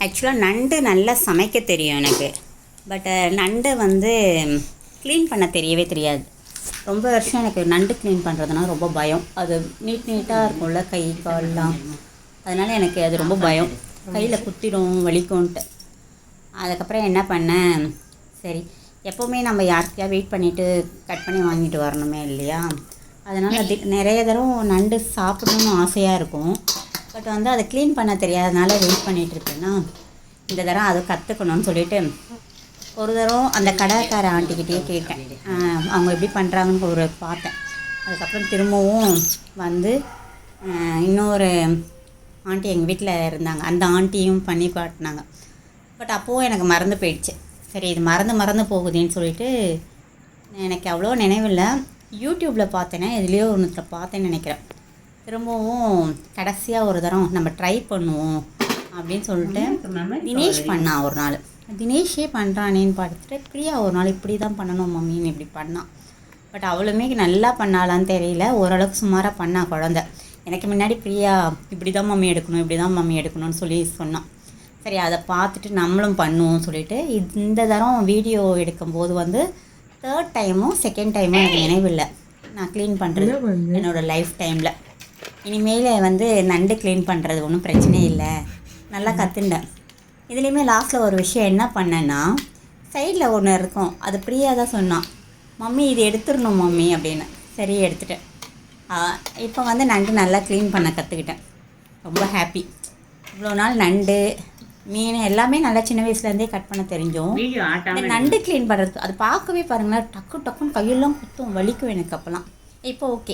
ஆக்சுவலாக நண்டு நல்லா சமைக்க தெரியும் எனக்கு. பட் நண்டை வந்து க்ளீன் பண்ண தெரியவே தெரியாது. ரொம்ப வருஷம் எனக்கு நண்டு க்ளீன் பண்ணுறதுனா ரொம்ப பயம். அது நீட்டாக இருக்கும்ல கை கால்லாம், அதனால் எனக்கு அது ரொம்ப பயம். கையில் குத்திடும், வலிக்கும்ன்ட்டு. அதுக்கப்புறம் என்ன பண்ணேன், சரி எப்போவுமே நம்ம யாருக்கையா வெயிட் பண்ணிவிட்டு கட் பண்ணி வாங்கிட்டு வரணுமே இல்லையா, அதனால் அது நிறைய தடவை நண்டு சாப்பிடணுன்னு ஆசையாக இருக்கும். பட் வந்து அதை க்ளீன் பண்ண தெரியாதனால வெயிட் பண்ணிகிட்ருக்கேன்னா, இந்த தடவை அதை கற்றுக்கணும்னு சொல்லிவிட்டு ஒரு தடவை அந்த கடைக்கார ஆண்டிக்கிட்டே கேட்டேன். அவங்க எப்படி பண்ணுறாங்கன்னு ஒரு பார்த்தேன். அதுக்கப்புறம் திரும்பவும் வந்து இன்னொரு ஆண்டி எங்கள் வீட்டில் இருந்தாங்க, அந்த ஆண்டியும் பண்ணி காட்டினாங்க. பட் அப்போவும் எனக்கு மறந்து போயிடுச்சு. சரி இது மறந்து போகுதுன்னு சொல்லிட்டு எனக்கு அவ்வளோ நினைவில்லை. யூடியூப்பில் பார்த்தேன்னா எதுலேயோ ஒன்றுத்தில் பார்த்தேன்னு நினைக்கிறேன். திரும்பவும் கடைசியாக ஒரு தரம் நம்ம ட்ரை பண்ணுவோம் அப்படின்னு சொல்லிட்டு தினேஷ் பண்ணான் ஒரு நாள். தினேஷே பண்ணுறானேன்னு பார்த்துட்டு பிரியா ஒரு நாள் இப்படி தான் பண்ணணும் மம்மின்னு இப்படி பண்ணான். பட் அவளுமே நல்லா பண்ணாலான்னு தெரியல, ஓரளவுக்கு சுமாராக பண்ணா குழந்த. எனக்கு முன்னாடி பிரியா இப்படி தான் மம்மி எடுக்கணும், இப்படி தான் மம்மி எடுக்கணும்னு சொல்லி சொன்னான். சரி அதை பார்த்துட்டு நம்மளும் பண்ணுவோம் சொல்லிவிட்டு இந்த தரம் வீடியோ எடுக்கும்போது வந்து தேர்ட் டைமும் செகண்ட் டைமும் எனக்கு நினைவில்லை நான் க்ளீன் பண்ணுறது என்னோடய லைஃப் டைமில். இனிமேல் வந்து நண்டு க்ளீன் பண்ணுறது ஒன்றும் பிரச்சனை இல்லை, நல்லா கற்றுண்டேன். இதுலேயுமே லாஸ்ட்டில் ஒரு விஷயம் என்ன பண்ணேன்னா, சைடில் ஒன்று இருக்கும், அது பிரியா தான் சொன்னான், மம்மி இது எடுத்துடணும் மம்மி அப்படின்னு. சரி எடுத்துட்டேன். இப்போ வந்து நண்டு நல்லா க்ளீன் பண்ண கற்றுக்கிட்டேன். ரொம்ப ஹாப்பி. இவ்வளோ நாள் நண்டு மீன் எல்லாமே நல்லா சின்ன வயசுலேருந்தே கட் பண்ண தெரிஞ்சோம். இந்த நண்டு க்ளீன் பண்ணுறது அது பார்க்கவே பாருங்களேன், டக்குன்னு கையெல்லாம் குத்தும், வலிக்கும் எனக்கு அப்போல்லாம். இப்போ ஓகே.